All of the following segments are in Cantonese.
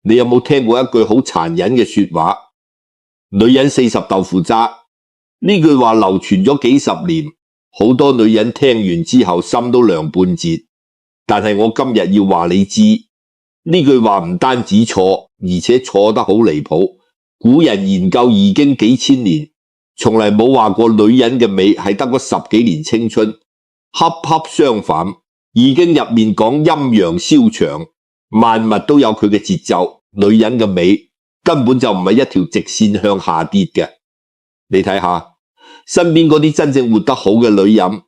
你有冇聽過一句好殘忍嘅說話？女人40豆腐渣，呢句話流傳咗幾十年，好多女人聽完之後心都涼半截。但係我今日要話你知，呢句話唔單止錯，而且錯得好離譜。古人研究已經幾千年，從嚟冇話過女人嘅美係得嗰10幾年青春，恰恰相反，已經入面講陰陽消長，萬物都有佢嘅節奏。女人嘅美根本就唔係一條直線向下跌嘅。你睇下身邊嗰啲真正活得好嘅女人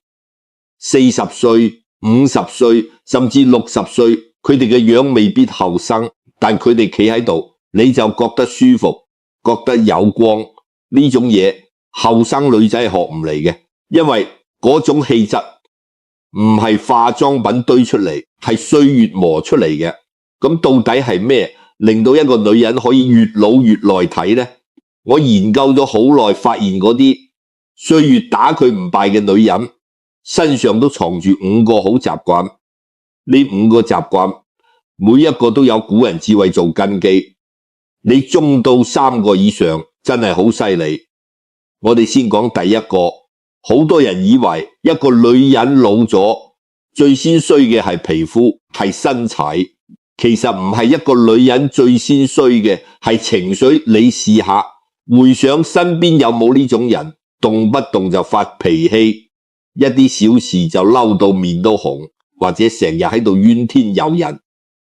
，40歲、50歲甚至60歲，佢哋嘅樣未必後生，但佢哋企喺度，你就覺得舒服，覺得有光。呢種嘢後生女仔係學唔嚟嘅，因為嗰種氣質唔係化妝品堆出嚟，係歲月磨出嚟嘅。咁到底係咩令到一個女人可以越老越耐睇呢？我研究咗好耐，發現嗰啲歲月打佢唔敗嘅女人身上都藏住5個好習慣。呢5個習慣每一個都有古人智慧做根基，你中到3個以上真係好犀利。我哋先講第一個，好多人以為一個女人老咗最先衰嘅係皮膚，係身材，其實唔係。一個女人最先衰嘅係情緒。你試下回想身邊有冇呢種人，動不動就發脾氣，一啲小事就嬲到面都紅，或者成日喺度怨天尤人，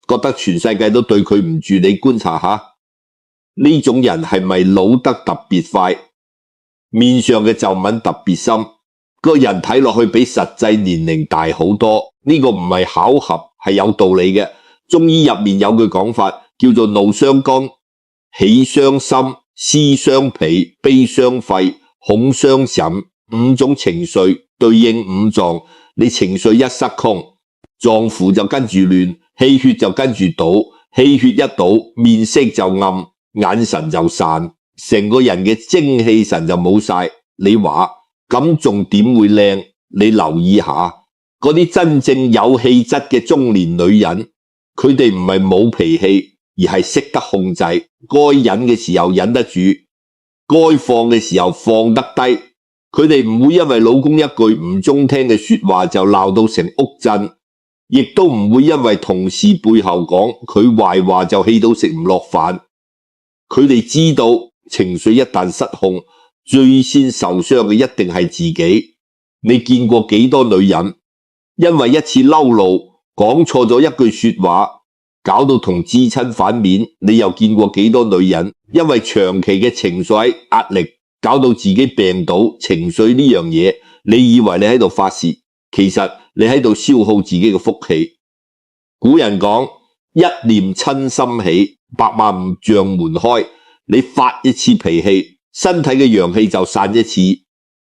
覺得全世界都對佢唔住。你觀察下呢種人係咪老得特別快，面上嘅皺紋特別深，個人睇落去比實際年齡大好多。呢個唔係巧合，係有道理嘅。中醫入面有句講法叫做怒傷肝、喜傷心、思傷脾、悲傷肺、恐傷腎。5種情緒對應5臟，你情緒一失控，臟腑就跟住亂，氣血就跟住倒，氣血一倒，面色就暗，眼神就散，成個人嘅精氣神就冇晒。你話咁仲點會靚？你留意下嗰啲真正有氣質嘅中年女人，佢哋唔係冇脾氣，而係識得控制，該忍嘅時候忍得住，該放嘅時候放得低。佢哋唔會因為老公一句唔中聽嘅說話就鬧到成屋震，亦都唔會因為同事背後講佢壞話就氣到食唔落飯。佢哋知道情緒一旦失控，最先受傷嘅一定係自己。你見過幾多女人因為一次嬲怒講錯咗一句說話，搞到同至親反面？你又見過幾多女人因為長期嘅情緒壓力，搞到自己病倒？情緒呢樣嘢，你以為你喺度發洩，其實你喺度消耗自己嘅福氣。古人講一念親心起，百萬丈門開。你發一次脾氣，身體嘅陽氣就散一次，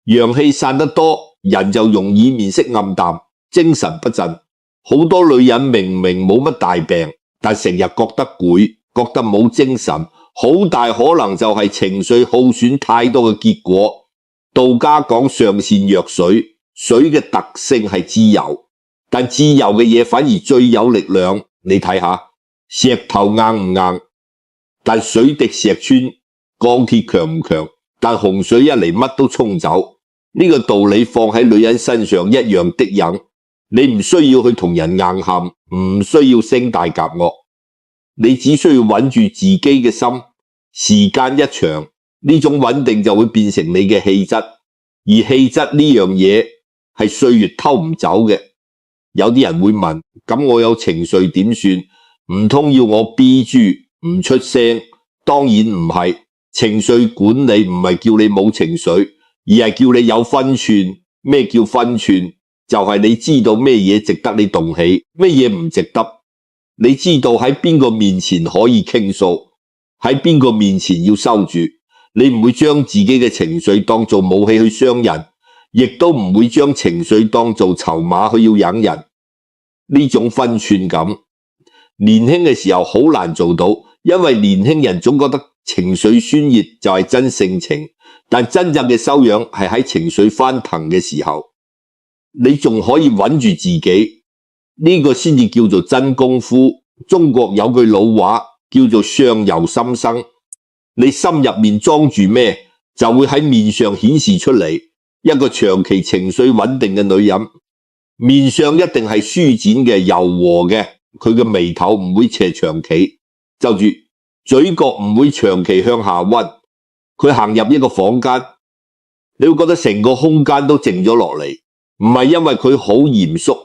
陽氣散得多，人就容易面色暗淡，精神不振。好多女人明明冇乜大病，但成日覺得攰，覺得冇精神，好大可能就係情緒耗損太多嘅結果。道家講上善若水，水嘅特性係自由，但自由嘅嘢反而最有力量。你睇下石頭硬唔硬，但水滴石穿；鋼鐵強唔強，但洪水一嚟乜都沖走。呢個道理放喺女人身上一樣的人。你唔需要去同人硬撼，唔需要聲大夾惡，你只需要穩住自己嘅心。時間一長，呢種穩定就會變成你嘅氣質，而氣質呢樣嘢係歲月偷唔走嘅。有啲人會問，咁我有情緒點算？唔通要我逼住唔出聲？當然唔係。情緒管理唔係叫你冇情緒，而係叫你有分寸。咩叫分寸？就係你知道咩嘢值得你動氣，咩嘢唔值得。你知道喺邊個面前可以傾訴，喺邊個面前要收住。你唔會將自己嘅情緒當做武器去傷人，亦都唔會將情緒當做籌碼去要引人。呢種分寸感，年輕嘅時候好難做到，因為年輕人總覺得情緒宣洩就係真性情，但真正嘅修養係喺情緒翻騰嘅時候。你仲可以穩住自己，呢個先至叫做真功夫。中國有句老話叫做相由心生。你心入面裝住咩，就會喺面上顯示出嚟。一個長期情緒穩定嘅女人，面上一定係舒展嘅、柔和嘅，佢嘅眉頭唔會斜長企，就住嘴角唔會長期向下屈。佢行入一個房間，你會覺得成個空間都靜咗落嚟，唔係因為佢好嚴肅，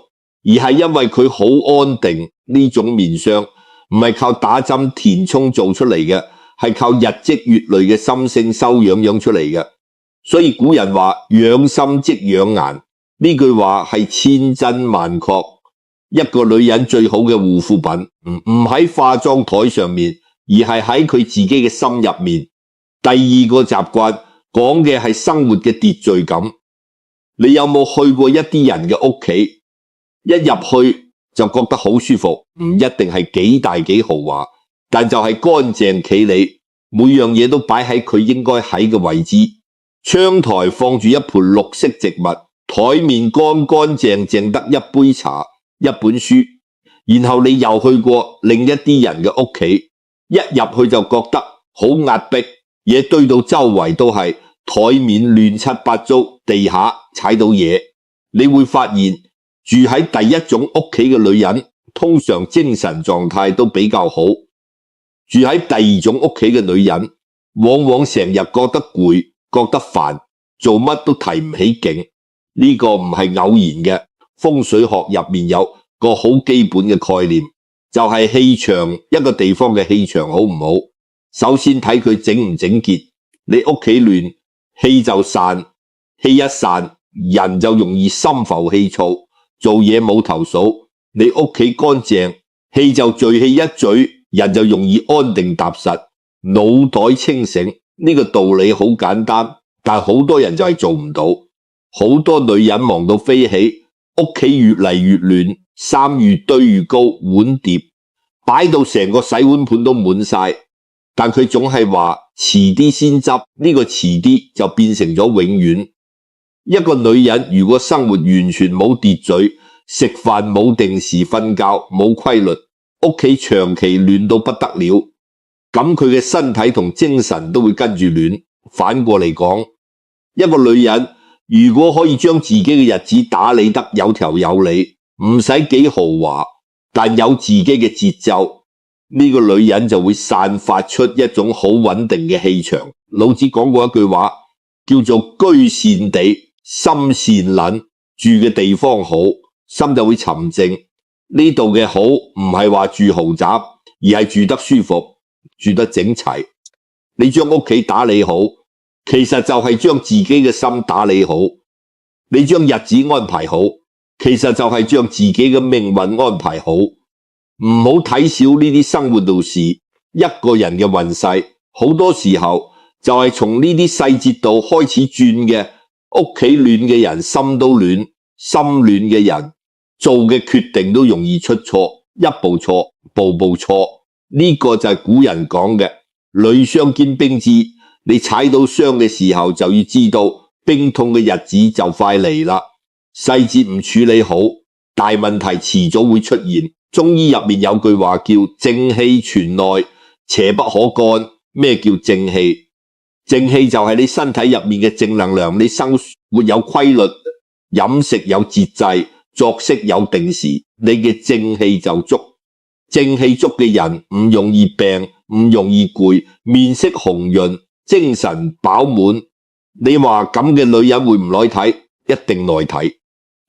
而係因為佢好安定。呢種面相唔係靠打針填充做出嚟嘅，係靠日積月累嘅心性修養出嚟嘅。所以古人話養心即養顏，呢句話係千真萬確。一個女人最好嘅護膚品唔喺化妝台上面，而係喺佢自己嘅心入面。第二個習慣講嘅係生活嘅秩序感。你有冇去過一啲人嘅屋企？一入去就覺得好舒服，唔一定係幾大幾豪華，但就係乾淨企理，每樣嘢都擺喺佢應該喺嘅位置。窗台放住一盆綠色植物，台面乾乾淨淨得一杯茶、一本書。然後你又去過另一啲人嘅屋企，一入去就覺得好壓迫，嘢堆到周圍都係，台面亂七八糟，地下踩到嘢。你會發現住喺第一種屋企嘅女人，通常精神狀態都比較好。住喺第二種屋企嘅女人，往往成日覺得攰，覺得煩，做乜都提唔起勁。呢個唔係偶然嘅，風水學入面有個好基本嘅概念，就係氣場，一個地方嘅氣場好唔好，首先睇佢整唔整潔。你屋企亂，氣就散，氣一散，人就容易心浮氣躁，做嘢冇頭數。你屋企乾淨，氣就聚氣一聚，人就容易安定踏實，腦袋清醒。呢個道理好簡單，但好多人就係做唔到。好多女人忙到飛起，屋企越嚟越亂，衫越堆越高，碗碟擺到成個洗碗盤都滿晒，但佢總係話遲啲先執。呢個遲啲就變成咗永遠。一個女人如果生活完全冇秩序，食飯冇定時，瞓覺冇規律，屋企長期亂到不得了，咁佢嘅身體同精神都會跟住亂。反過嚟講，一個女人如果可以將自己嘅日子打理得有條有理，唔使幾豪華，但有自己嘅節奏，呢個女人就會散發出一種好穩定嘅氣場。老子講過一句話，叫做居善地，心善佞，住嘅地方好，心就會沉靜。呢度嘅好唔係話住豪宅，而係住得舒服，住得整齊。你將屋企打理好，其實就係將自己嘅心打理好。你將日子安排好，其實就係將自己嘅命運安排好。唔好睇小呢啲生活度事。一個人嘅運勢好多時候就係從呢啲細節度開始轉嘅。屋企亂嘅人心都亂，心亂嘅人做嘅決定都容易出錯，一步錯，步步錯。呢個就係古人講嘅履霜堅冰枝。你踩到傷嘅時候就要知道冰痛嘅日子就快嚟啦。細節唔處理好，大問題遲早會出現。中醫入面有句話叫正氣存內，邪不可干。咩叫正氣？正氣就係你身體入面嘅正能量。你生活有規律，飲食有節制，作息有定時，你嘅正氣就足。正氣足嘅人唔容易病，唔容易攰，面色紅潤，精神飽滿。你話咁嘅女人會唔耐睇？一定耐睇。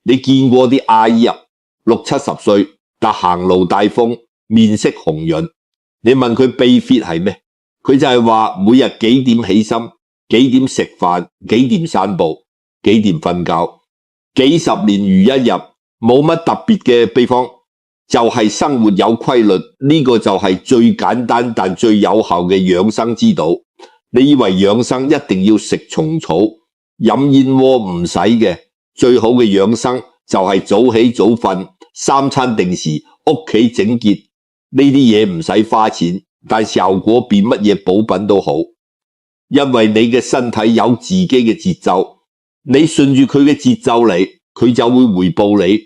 你見過啲阿姨啊，60-70歲，但行路帶風，面色紅潤。你問佢秘訣係咩？佢就係話每日幾點起身，幾點食飯，幾點散步，幾點瞓覺，幾十年如一日，冇乜特別嘅秘方，就係生活有規律。呢個就係最簡單但最有效嘅養生之道。你以為養生一定要食蟲草、飲燕窩唔使嘅？最好嘅養生就係早起早瞓，3餐定時，屋企整潔。呢啲嘢唔使花錢，但效果比乜嘢補品都好。因為你嘅身體有自己嘅節奏，你順住佢嘅節奏嚟，佢就會回報你；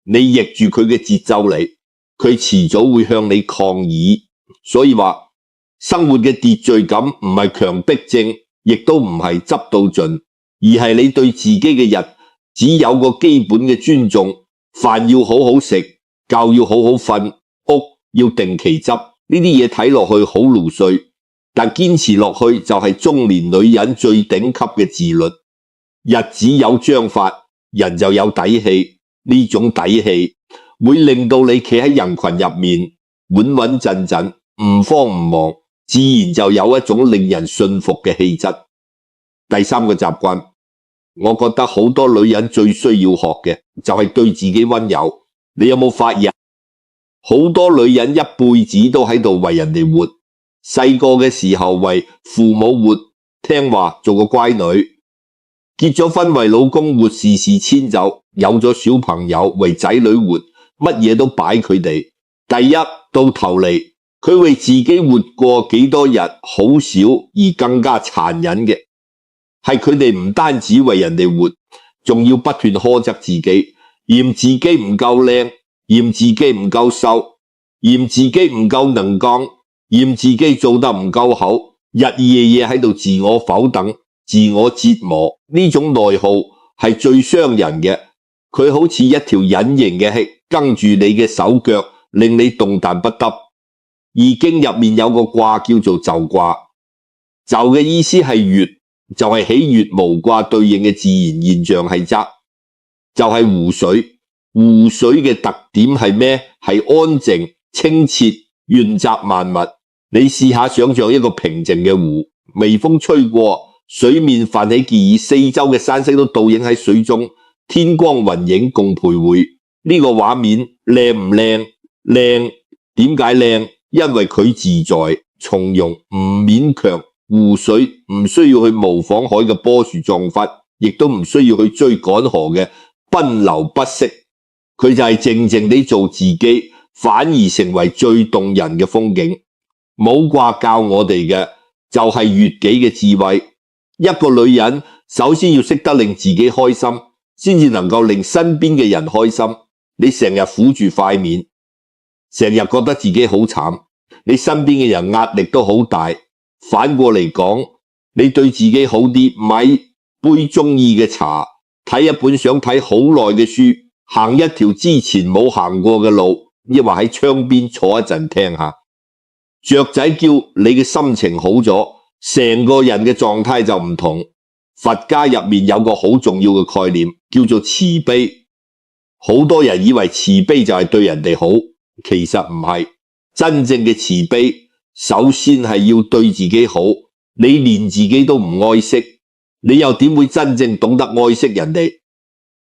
你逆住佢嘅節奏嚟，佢遲早會向你抗議。所以話生活嘅秩序感唔係強迫症，亦都唔係執到盡，而係你對自己嘅日只有個基本嘅尊重，飯要好好食，覺要好好瞓，屋要定期執，呢啲嘢睇落去好勞碎，但堅持落去就係中年女人最頂級嘅自律。日子有章法，人就有底氣，呢種底氣會令到你企喺人群入面穩穩陣陣，唔慌唔忙，自然就有一種令人信服嘅氣質。第三個習慣，我覺得好多女人最需要學嘅就係對自己溫柔。你有冇發現好多女人一輩子都喺度為人哋活，細個嘅時候為父母活，聽話做個乖女，結咗婚為老公活，事事遷就，有咗小朋友為仔女活，乜嘢都擺佢哋第一，到頭嚟佢為自己活過幾多日，好少而更加殘忍嘅係佢哋唔單止為人哋活，仲要不斷苛責自己，嫌自己唔夠靚，嫌自己唔夠瘦，嫌自己唔夠能幹，嫌自己做得唔夠好，日夜夜喺度自我否定、自我折磨。呢種內耗係最傷人嘅，佢好似一條隱形嘅氣，跟住你嘅手腳，令你動彈不得。易經入面有個卦叫做姣卦，姣嘅意思係月，就係喜悅無卦對應嘅自然現象係澤，就係湖水。湖水嘅特點係咩？係安靜、清澈、潤澤萬物。你試下想象一個平靜嘅湖，微風吹過，水面泛起漣漪，四周嘅山色都倒影喺水中，天光雲影共徘徊。呢個畫面靚唔靚？靚。點解靚？因為佢自在、從容，唔勉強。湖水唔需要去模仿海嘅波濤壯闊，亦都唔需要去追趕河嘅奔流不息。佢就係靜靜地做自己，反而成為最動人嘅風景。武卦教我哋嘅就係悅己嘅智慧。一個女人首先要識得令自己開心，先至能夠令身邊嘅人開心。你成日苦住塊面，成日覺得自己好慘，你身邊嘅人壓力都好大。反過嚟講，你對自己好啲，買杯中意嘅茶，睇一本想睇好耐嘅書，行一條之前冇行過嘅路，抑或喺窗邊坐一陣聽下。雀仔叫，你嘅心情好咗，成個人嘅狀態就唔同。佛家入面有個好重要嘅概念，叫做慈悲。好多人以為慈悲就係對人哋好，其實唔係。真正嘅慈悲，首先係要對自己好。你連自己都唔愛惜，你又點會真正懂得愛惜人哋？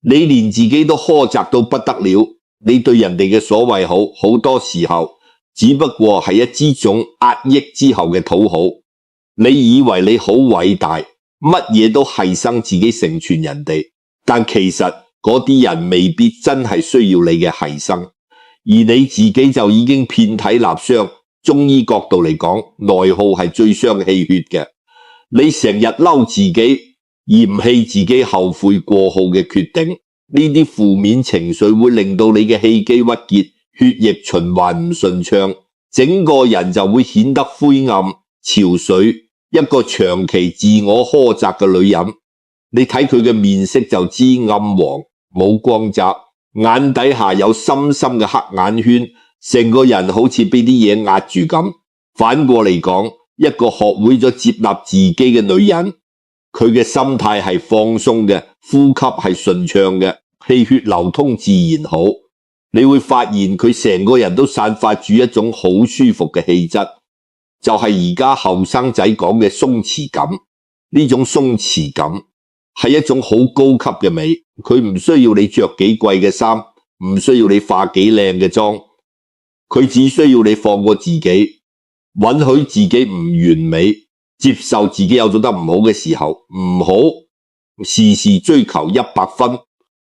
你連自己都苛責到不得了，你對人哋嘅所謂好，好多時候只不過係一支種壓抑之後嘅討好。你以為你好偉大，乜嘢都犧牲自己成全人哋，但其實嗰啲人未必真係需要你嘅犧牲，而你自己就已經遍體鱗傷。中醫角度嚟講，內耗係最傷氣血嘅。你成日嬲自己，嫌棄自己，後悔過耗嘅決定，呢啲負面情緒會令到你嘅氣機鬱結，血液循環唔順暢，整個人就會顯得灰暗憔悴。一個長期自我苛責嘅女人，你睇佢嘅面色就知暗黃冇光澤，眼底下有深深嘅黑眼圈，成個人好似俾啲嘢壓住咁。反過嚟講，一個學會咗接納自己嘅女人，佢嘅心態係放鬆嘅，呼吸係順暢嘅，氣血流通自然好。你會發現佢成個人都散發住一種好舒服嘅氣質，就係而家後生仔講嘅鬆弛感。呢種鬆弛感係一種好高級嘅美，佢唔需要你着幾貴嘅衫，唔需要你化幾靚嘅妝，佢只需要你放過自己，允許自己唔完美，接受自己有做得唔好嘅時候，唔好時時追求100分。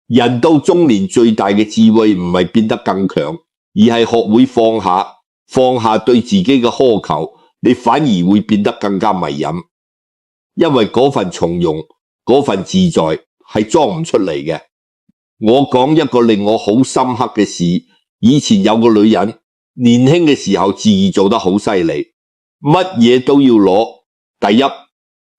人到中年最大嘅智慧唔係變得更強，而係學會放下，放下對自己嘅苛求，你反而會變得更加迷人。因為嗰份從容，嗰份自在係裝唔出嚟嘅。我講一個令我好深刻嘅事，以前有個女人，年輕嘅時候自己做得好犀利，乜嘢都要攞第一，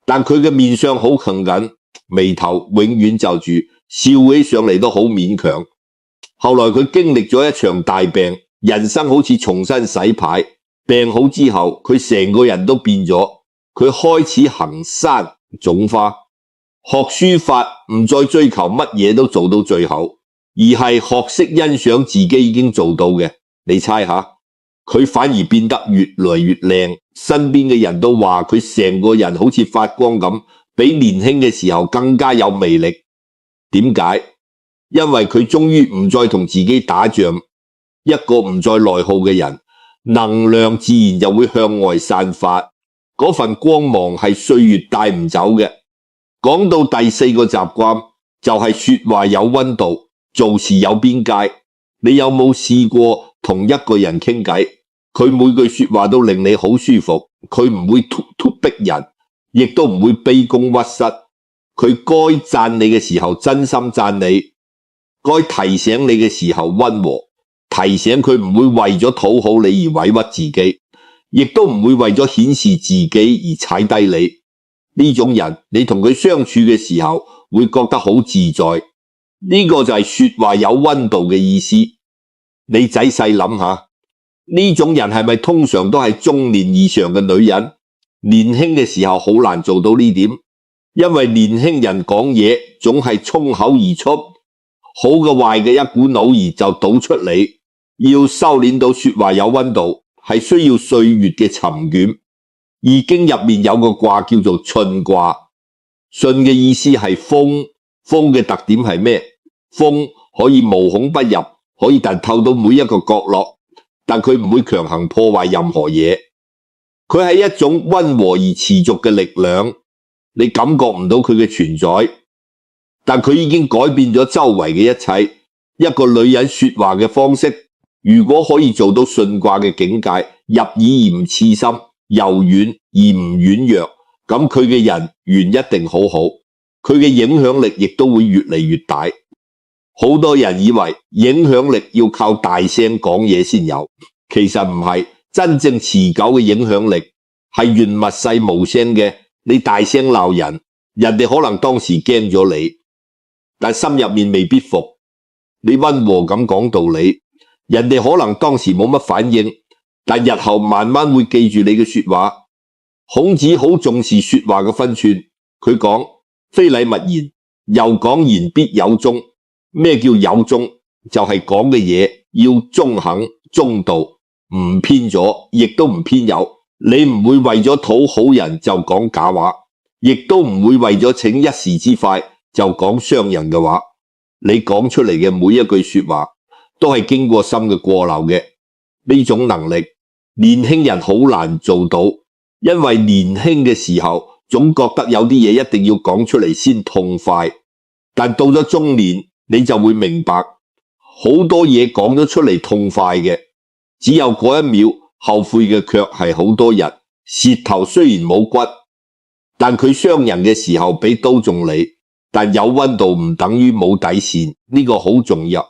但佢嘅面相好強緊，眉頭永遠皺住，笑起上嚟都好勉強。後來佢經歷咗一場大病，人生好似重新洗牌。病好之後，佢成個人都變咗，佢開始行山種花，學書法，唔再追求乜嘢都做到最好，而係學識欣賞自己已經做到嘅。你猜下，佢反而變得越來越靚，身邊嘅人都話佢成個人好似發光咁，比年輕嘅時候更加有魅力。點解？因為佢終於唔再同自己打仗，一個唔再內耗嘅人，能量自然就會向外散發，嗰份光芒係歲月帶唔走嘅。講到第四個習慣，就係說話有溫度，做事有邊界。你有冇試過同一個人傾偈，佢每句說話都令你好舒服，佢唔會咄咄逼人，亦都唔會卑躬屈膝，佢該讚你嘅時候真心讚你，該提醒你嘅時候溫和，提醒佢唔會為咗討好你而委屈自己，亦都唔會為咗顯示自己而踩低你。呢種人，你同佢相處嘅時候會覺得好自在。呢個就係說話有溫度嘅意思。你仔細諗下，呢種人係咪通常都係中年以上嘅女人？年輕嘅時候好難做到呢點，因為年輕人講嘢總係衝口而出，好嘅壞嘅一股腦兒就倒出嚟。要修煉到說話有溫度，係需要歲月嘅沉澱。易經入面有個卦叫做巽卦，巽嘅意思係風，風嘅特點係咩？風可以無孔不入，可以透到每一個角落，但佢唔會強行破壞任何嘢。佢係一種溫和而持續嘅力量，你感覺唔到佢嘅存在，但佢已經改變咗周圍嘅一切。一個女人說話嘅方式，如果可以做到巽卦嘅境界，入耳而唔刺心，柔軟而唔軟弱，咁佢嘅人緣一定好好，佢嘅影響力亦都會越嚟越大。好多人以為影響力要靠大聲講嘢先有，其實唔係，真正持久嘅影響力係潤物細無聲嘅。你大聲鬧人，人哋可能當時驚咗你，但心入面未必服。你溫和咁講道理，人哋可能當時冇乜反應，但日後慢慢會記住你嘅說話。孔子好重視說話嘅分寸，佢講非禮勿言，又講言必有終。咩叫有終？就係講嘅嘢要中肯中道，唔偏左，亦都唔偏右。你唔會為咗討好人就講假話，亦都唔會為咗逞一時之快就講傷人嘅話。你講出嚟嘅每一句說話都係經過心嘅過漏嘅。呢種能力年輕人好難做到，因為年輕嘅時候總覺得有啲嘢一定要講出嚟先痛快，但到咗中年你就會明白，好多嘢講咗出嚟痛快嘅，只有嗰一秒，後悔嘅卻係好多日。舌頭雖然冇骨，但佢傷人嘅時候比刀仲利。但有溫度唔等於冇底線，呢個好重要。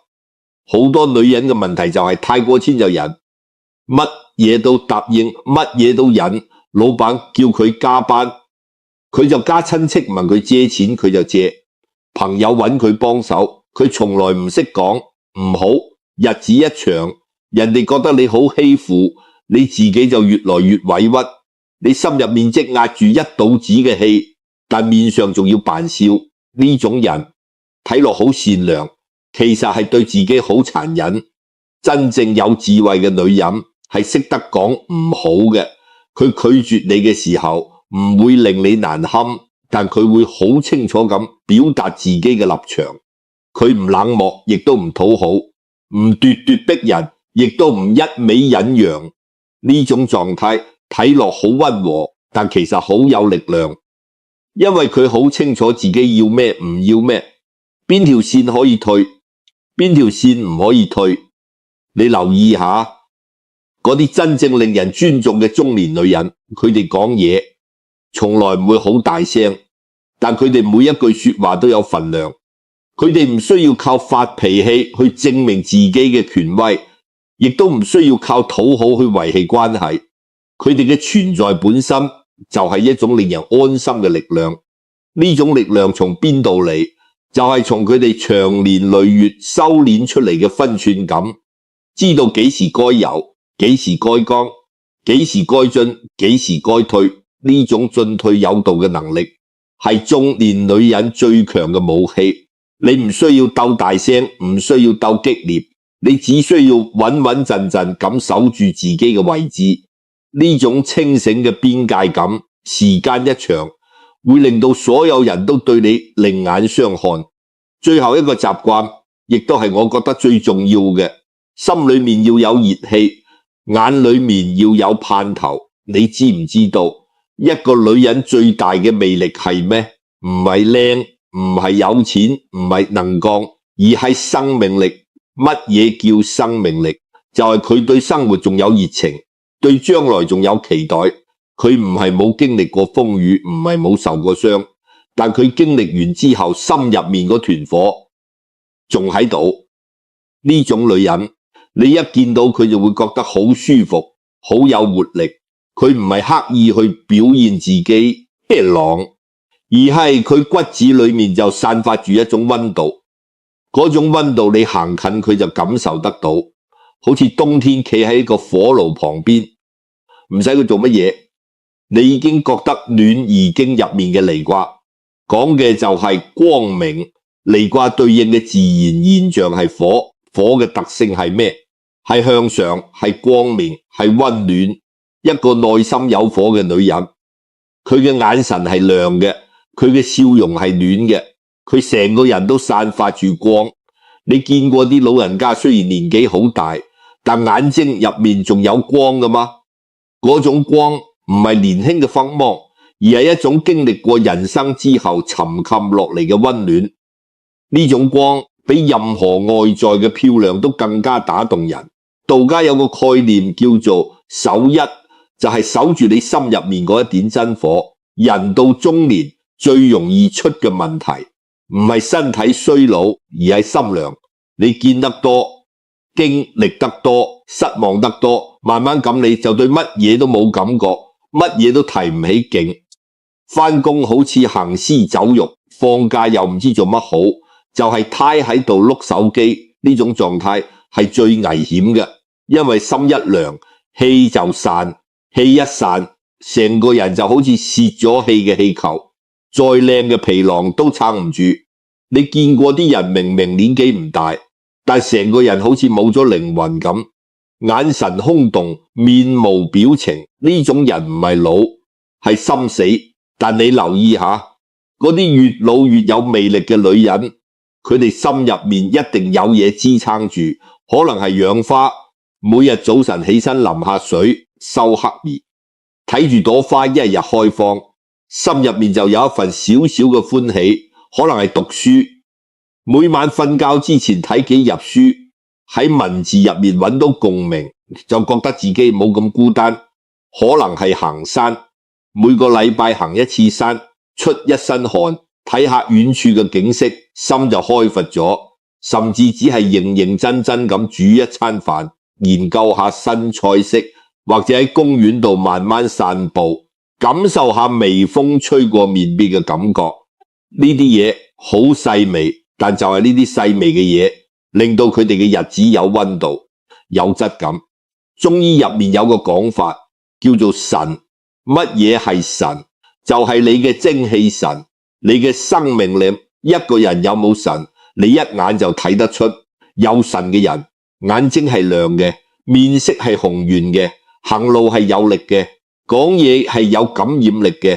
好多女人嘅問題就係太過遷就人，乜嘢都答應，乜嘢都忍。老闆叫佢加班，佢就加；親戚問佢借錢，佢就借；朋友揾佢幫手，佢從來唔識講唔好。日子一長，人哋覺得你好欺負，你自己就越來越委屈。你心入面積壓住一肚子嘅氣，但面上仲要扮笑。呢種人睇落好善良，其實係對自己好殘忍。真正有智慧嘅女人係識得講唔好嘅，佢拒絕你嘅時候唔會令你難堪，但佢會好清楚咁表達自己嘅立場。佢唔冷漠，亦都唔討好，唔咄咄逼人，亦都唔一味忍讓。呢種狀態睇落好溫和，但其實好有力量。因為佢好清楚自己要咩唔要咩，邊條線可以退，邊條線唔可以退。你留意下嗰啲真正令人尊重嘅中年女人，佢哋講嘢從來唔會好大聲，但佢哋每一句說話都有分量。佢哋唔需要靠發脾氣去證明自己嘅權威，亦都唔需要靠討好去維繫關係。佢哋嘅存在本身就係一種令人安心嘅力量。呢種力量從邊度嚟？就係從佢哋長年累月修煉出嚟嘅分寸感，知道幾時該有，幾時該剛，幾時該進，幾時該退。呢種進退有道嘅能力係中年女人最強嘅武器。你唔需要鬥大聲，唔需要鬥激烈，你只需要穩穩陣陣咁守住自己嘅位置。呢種清醒嘅邊界感，時間一長，會令到所有人都對你另眼相看。最後一個習慣，亦都係我覺得最重要嘅，心裏面要有熱氣，眼裏面要有盼頭。你知唔知道一個女人最大嘅魅力係咩？唔係靚，唔係有錢，唔係能幹，而係生命力。乜嘢叫生命力？就係佢對生活仲有熱情，對將來仲有期待。佢唔係冇經歷過風雨，唔係冇受過傷，但佢經歷完之後，心入面嗰團火仲喺度。呢種女人，你一見到佢就會覺得好舒服，好有活力。佢唔係刻意去表現自己咩狼，而係佢骨子裏面就散發住一種溫度。嗰種溫度你行近佢就感受得到，好似冬天企喺一個火爐旁邊，唔使佢做乜嘢，你已經覺得暖。易經入面嘅離卦講嘅就係光明，離卦對應嘅自然現象係火，火嘅特性係咩？係向上，係光明，係溫暖。一個內心有火嘅女人，佢嘅眼神係亮嘅，佢嘅笑容係暖嘅，佢成個人都散發住光。你見過啲老人家雖然年紀好大，但眼睛入面仲有光㗎嘛？嗰種光唔係年輕嘅鋒芒，而係一種經歷過人生之後沉冚落嚟嘅溫暖。呢種光比任何外在嘅漂亮都更加打動人。道家有個概念叫做守一，就係守住你心入面嗰一點真火。人到中年最容易出嘅問題，唔係身體衰老，而係心涼。你見得多，經歷得多，失望得多，慢慢咁你就對乜嘢都冇感覺，乜嘢都提唔起勁。返工好似行屍走肉，放假又唔知做乜好，就係癱喺度碌手機。呢種狀態係最危險嘅，因為心一涼，氣就散。氣一散，成個人就好似泄咗氣嘅氣球，再靚嘅皮囊都撐唔住。你見過啲人明明年紀唔大，但成個人好似冇咗靈魂咁，眼神空洞，面無表情。呢種人唔係老，係心死。但你留意下，嗰啲越老越有魅力嘅女人，佢哋心入面一定有嘢支撐住，可能係養花，每日早晨起身淋下水，收黑兒，睇住朵花一日開放，心入面就有一份少少嘅歡喜。可能係讀書，每晚瞓覺之前睇幾頁書，喺文字入面揾到共鳴，就覺得自己冇咁孤單。可能係行山，每個禮拜行一次山，出一身汗，睇下遠處嘅景色，心就開闊咗。甚至只係認認真真咁煮一餐飯，研究下新菜式，或者喺公園度慢慢散步，感受下微風吹過面邊嘅感覺。呢啲嘢好細微，但就係呢啲細微嘅嘢，令到佢哋嘅日子有溫度、有質感。中醫入面有個講法叫做神。乜嘢係神？就係你嘅精氣神，你嘅生命力。一個人有冇神，你一眼就睇得出。有神嘅人，眼睛係亮嘅，面色係紅潤嘅，行路係有力嘅，講嘢係有感染力嘅。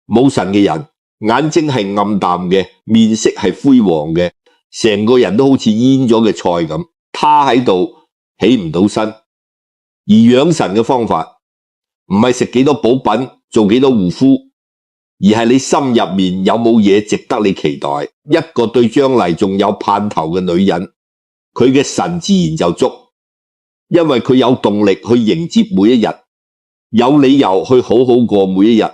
冇神嘅人，眼睛係暗淡嘅，面色係灰黃嘅，成個人都好似醃咗嘅菜咁，趴喺度起唔到身。而養神嘅方法唔係食幾多補品，做幾多護膚，而係你心入面有冇嘢值得你期待。一個對將來仲有盼頭嘅女人，佢嘅神自然就足，因為佢有動力去迎接每一日，有理由去好好過每一日。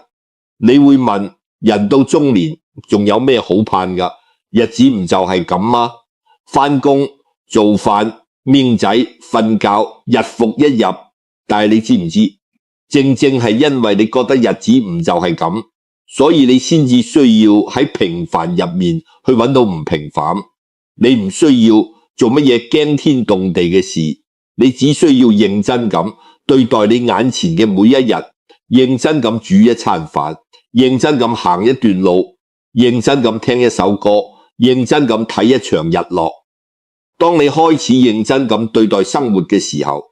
你會問，人到中年仲有咩好盼㗎？日子唔就係咁嗎？返工、做飯、搣仔、瞓覺，日復一日。但係你知唔知，正正係因為你覺得日子唔就係咁，所以你先至需要喺平凡入面去揾到唔平凡。你唔需要做乜嘢驚天動地嘅事，你只需要認真咁對待你眼前嘅每一日，認真咁煮一餐飯，認真咁行一段路，認真咁聽一首歌，認真咁睇一場日落。當你開始認真咁對待生活嘅時候，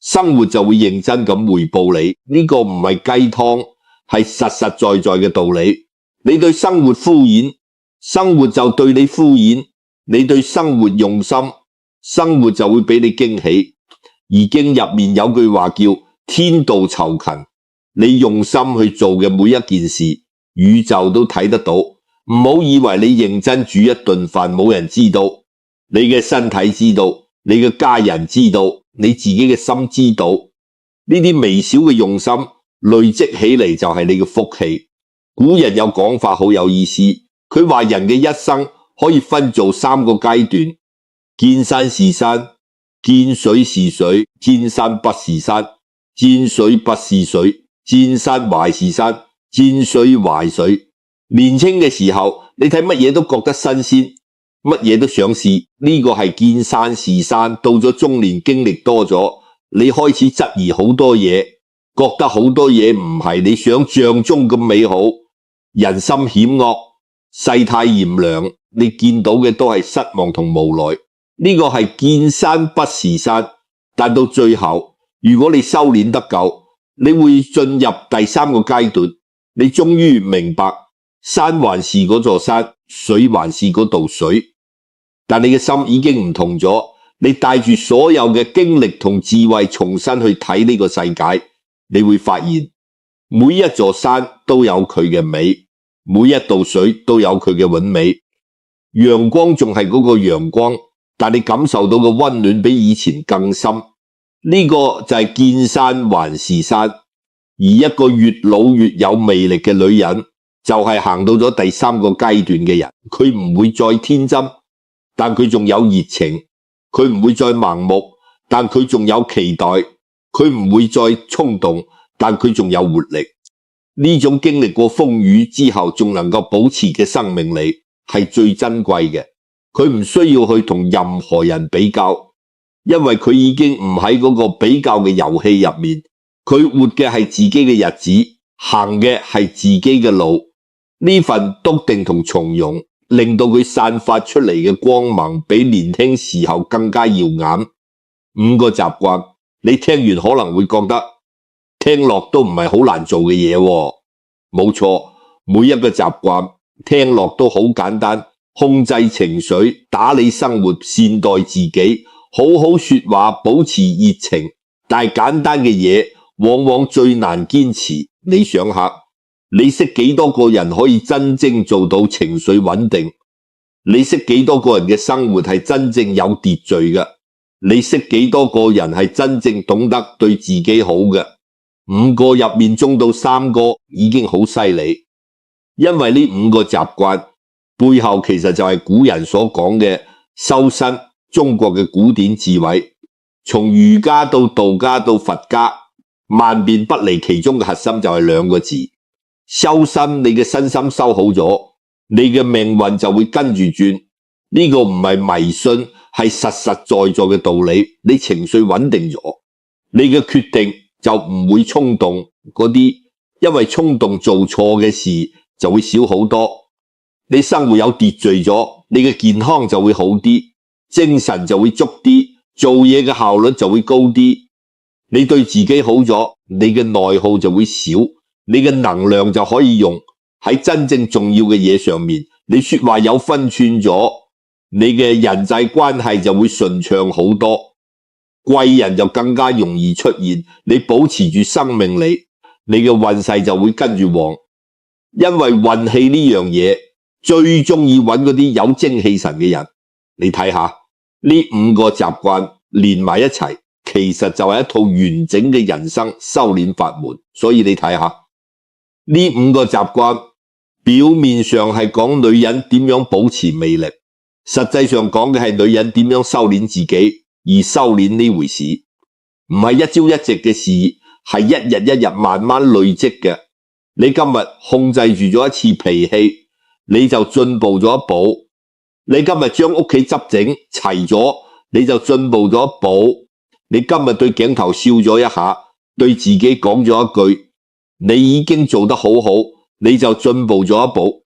生活就會認真咁回報你。呢個唔係雞湯，係實實在在嘅道理。你對生活敷衍，生活就對你敷衍；你對生活用心，生活就會俾你驚喜。易經入面有句話叫天道酬勤，你用心去做嘅每一件事，宇宙都睇得到。唔好以為你認真煮一頓飯冇人知道，你嘅身體知道，你嘅家人知道，你自己嘅心知道。呢啲微小嘅用心累積起嚟就係你嘅福氣。古人有講法好有意思，佢話人嘅一生可以分做3個階段：見山是山，見水是水，見山不是山；見水不是水，見山還是山，見水懷水。年輕嘅時候，你睇乜嘢都覺得新鮮，乜嘢都想試，呢個係見山是山。到咗中年經歷多咗，你開始質疑好多嘢，覺得好多嘢唔係你想象中咁美好。人心險惡，世態炎涼，你見到嘅都係失望同無奈。呢個係見山不是山，但到最後，如果你修煉得夠，你會進入第3個階段，你終於明白山還是嗰座山，水還是嗰道水，但你嘅心已經唔同咗。你帶住所有嘅經歷同智慧重新去睇呢個世界，你會發現每一座山都有佢嘅美，每一道水都有佢嘅韻味。陽光仲係嗰個陽光，但你感受到嘅溫暖比以前更深。呢個就係見山還是山。而一個越老越有魅力嘅女人，就係行到咗第3個階段嘅人。佢唔會再天真，但佢仲有熱情；佢唔會再盲目，但佢仲有期待；佢唔會再衝動，但佢仲有活力。呢種經歷過風雨之後仲能夠保持嘅生命力係最珍貴嘅。佢唔需要去同任何人比較，因為佢已經唔喺嗰個比較嘅遊戲入面。佢活嘅係自己嘅日子，行嘅係自己嘅路。呢份篤定同從容，令到佢散發出嚟嘅光芒比年輕時候更加耀眼。5個習慣，你聽完可能會覺得聽落都唔係好難做嘅嘢喎。冇錯，每一個習慣聽落都好簡單，控制情緒，打理生活，善待自己，好好說話，保持熱情。但係簡單嘅嘢往往最難堅持。你想下，你識幾多個人可以真正做到情緒穩定？你識幾多個人嘅生活係真正有秩序嘅？你識幾多個人係真正懂得對自己好嘅？5個入面中到3個已經好犀利，因為呢5個習慣背後其實就係古人所講嘅修身，中國嘅古典智慧。從儒家到道家到佛家，萬變不離其中嘅核心就係2個字：修身。你嘅身心修好咗，你嘅命運就會跟住轉。呢個唔係迷信，係實實在在嘅道理。你情緒穩定咗，你嘅決定就唔會衝動嗰啲，因為衝動做錯嘅事就會少好多。你生活有秩序咗，你嘅健康就會好啲，精神就會足啲，做嘢嘅效率就會高啲。你對自己好咗，你嘅內耗就會少，你嘅能量就可以用喺真正重要嘅嘢上面。你說話有分寸咗，你嘅人際關係就會順暢好多，貴人就更加容易出現。你保持住生命力，你嘅運勢就會跟住旺。因為運氣呢樣嘢最中意揾嗰啲有精氣神嘅人。你睇下呢5個習慣連埋一齊，其實就係一套完整嘅人生修煉法門。所以你睇下呢5個習慣，表面上係講女人點樣保持魅力，實際上講嘅係女人點樣修煉自己。而修煉呢回事唔係一朝一夕嘅事，係一日一日慢慢累積嘅。你今日控制住咗一次脾氣，你就進步咗一步。你今日將屋企執整齊咗，你就進步咗一步。你今日對鏡頭笑咗一下，對自己講咗一句，你已經做得好好，你就進步咗一步。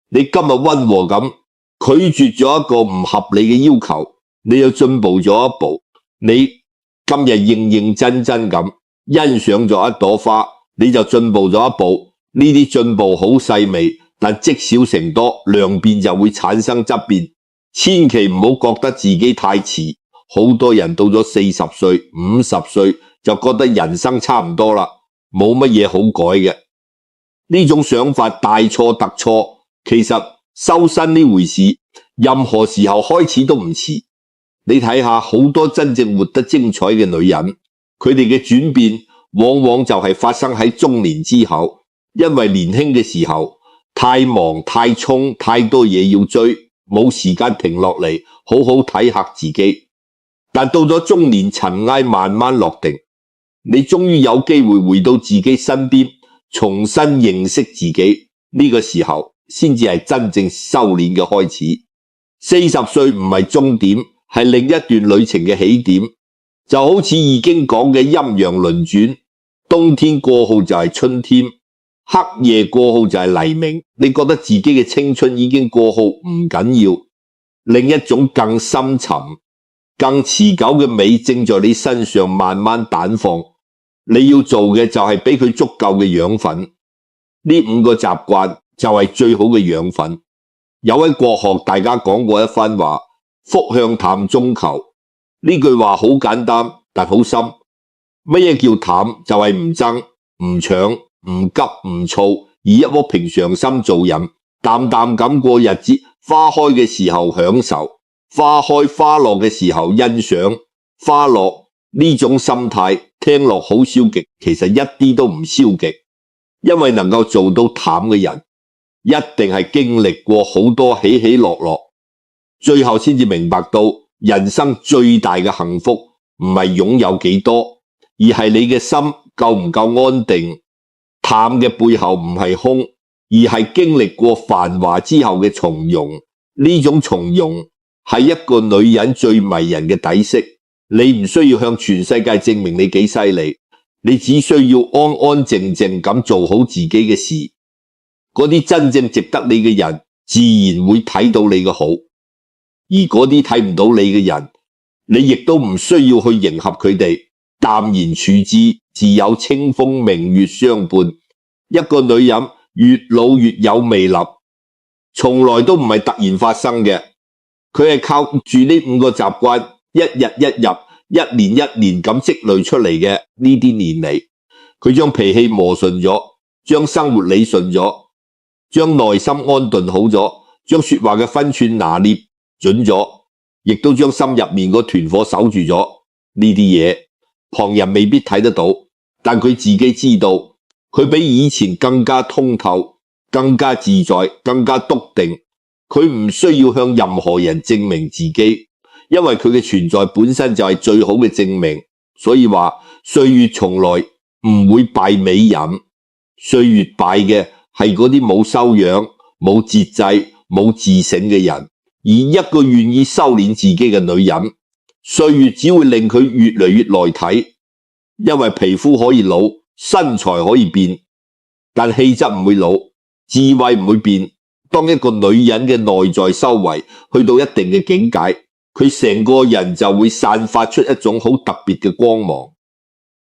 你今日溫和咁拒絕咗一個唔合理嘅要求，你就進步咗一步。你今日認認真真咁欣賞咗一朵花，你就進步咗一步。呢啲進步好細微，但積少成多，量變就會產生質變。千祈唔好覺得自己太遲。好多人到咗40歲、50歲就覺得人生差唔多啦，冇乜嘢好改嘅。呢種想法大錯特錯。其實修身呢回事，任何時候開始都唔遲。你睇下好多真正活得精彩嘅女人，佢哋嘅轉變往往就係發生喺中年之後，因為年輕嘅時候太忙太衝，太多嘢要追，冇時間停落嚟好好睇下自己。但到咗中年，塵埃慢慢落定，你終於有機會回到自己身邊，重新認識自己。呢個時候先至係真正修煉嘅開始。40歲唔係終點，係另一段旅程嘅起點。就好似易經講嘅陰陽輪轉，冬天過後就係春天，黑夜過後就係黎明。你覺得自己嘅青春已經過後唔緊要，另一種更深沉更持久嘅美正在你身上慢慢綻放。你要做嘅就係俾佢足夠嘅養分。呢5個習慣就係最好嘅養分。有位國學大家講過一番話，福向淡中求。呢句話好簡單但好深。乜嘢叫淡？就係唔爭唔搶唔急唔躁，以一顆平常心做人，淡淡咁過日子。花開嘅時候享受，花開花落嘅時候欣賞。花落呢種心態聽落好消極，其實一啲都唔消極。因為能夠做到淡嘅人，一定係經歷過好多起起落落，最後先至明白到人生最大嘅幸福唔係擁有幾多，而係你嘅心夠唔夠安定。淡嘅背後唔係空，而係經歷過繁華之後嘅從容。呢種從容係一個女人最迷人嘅底色。你唔需要向全世界證明你幾犀利，你只需要安安靜靜咁做好自己嘅事。嗰啲真正值得你嘅人自然會睇到你嘅好，而嗰啲睇唔到你嘅人，你亦都唔需要去迎合佢哋，淡然處之，自有清風明月相伴。一個女人越老越有魅力，從來都唔係突然發生嘅，佢係靠住呢5個習慣一日一日、一年一年咁積累出嚟嘅。呢啲年嚟，佢將脾氣磨順咗，將生活理順咗，將內心安頓好咗，將說話嘅分寸拿捏準咗，亦都將心入面個團火守住咗。呢啲嘢旁人未必睇得到，但佢自己知道，佢比以前更加通透，更加自在，更加篤定。佢唔需要向任何人證明自己，因為佢嘅存在本身就係最好嘅證明。所以話歲月從來唔會敗美人，歲月敗嘅係嗰啲冇修養、冇節制、冇自省嘅人。而一個願意修煉自己嘅女人，歲月只會令佢越嚟越耐睇，因為皮膚可以老，身材可以變，但氣質唔會老，智慧唔會變。當一個女人嘅內在修為去到一定嘅境界，佢成個人就會散發出一種好特別嘅光芒。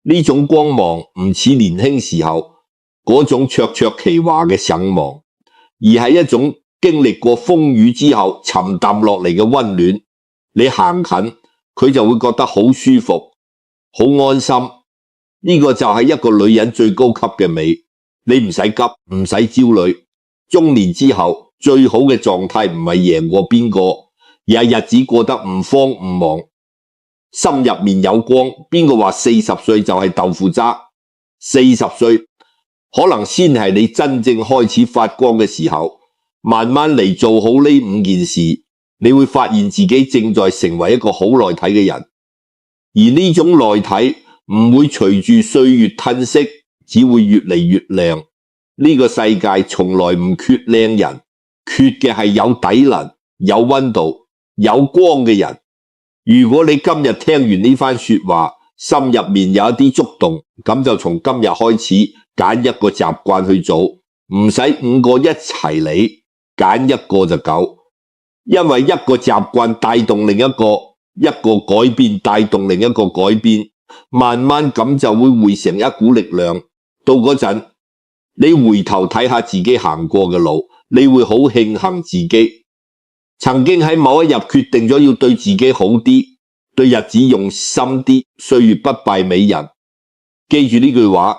呢種光芒唔似年輕時候嗰種灼灼其華嘅上芒，而係一種經歷過風雨之後沉淡落嚟嘅溫暖。你行近佢就會覺得好舒服、好安心。呢個就係一個女人最高級嘅美。你唔使急，唔使焦慮。中年之後最好嘅狀態唔係贏過邊個，而係日子過得唔慌唔忙，心入面有光。邊個話40歲就係豆腐渣？40歲可能先係你真正開始發光嘅時候。慢慢嚟做好呢5件事，你會發現自己正在成為一個好耐睇嘅人。而呢種耐睇唔會隨住歲月褪色，只會越嚟越靚。呢個世界從來唔缺靚人，缺嘅係有底能、有溫度、有光嘅人。如果你今日聽完呢番說話，心入面有一啲觸動，咁就從今日開始揀一個習慣去做，唔使5個一齊嚟，揀一個就夠。因為一個習慣帶動另一個改變帶動另一個改變，慢慢咁就會匯成一股力量。到嗰陣，你回頭睇下自己行過嘅路，你會好慶幸自己曾經喺某一日決定咗要對自己好啲，對日子用心啲，歲月不敗美人。記住呢句話，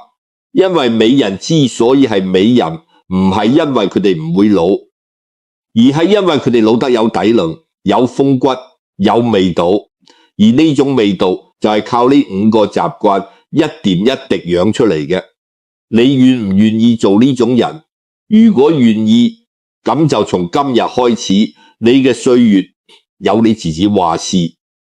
因為美人之所以係美人，唔係因為佢哋唔會老，而係因為佢哋老得有底能、有風骨、有味道。而呢種味道就係靠呢5個習慣一點一滴養出嚟嘅。你願唔願意做呢種人？如果願意，咁就從今日開始，你嘅歲月有你自己話事。